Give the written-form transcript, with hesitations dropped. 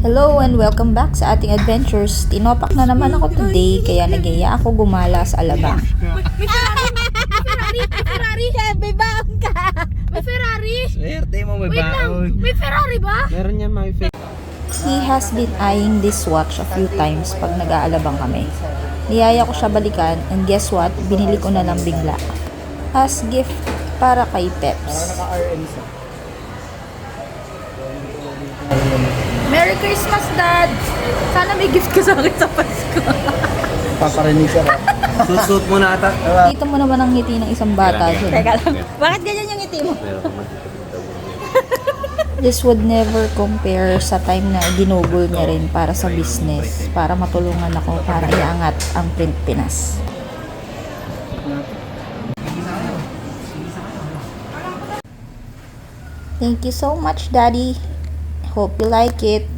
Hello and welcome back sa ating adventures. Tinopak na naman ako today kaya nagaya ako gumala sa Alabang. May Ferrari! May Ferrari! May baon ka! May Ferrari! Swerte mo, may Wait lang! baon. May Ferrari ba? Meron yan, may fake. He has been eyeing this watch a few times pag nag-aalabang kami. Niyaya ko siya balikan and guess what? Binili ko na lang bigla. As gift para kay Peps. Merry Christmas, Dad! Sana may gift ka sa akin sa Pasko. Paparinig ka ba? Suit mo na ata. Dito mo naman ang ngiti ng isang bata dyan. Teka lang. Bakit ganyan yung ngiti mo? This would never compare sa time na ginugol niya rin para sa business, para matulungan ako para iangat ang Print Pinas. Thank you so much, Daddy. Hope you like it.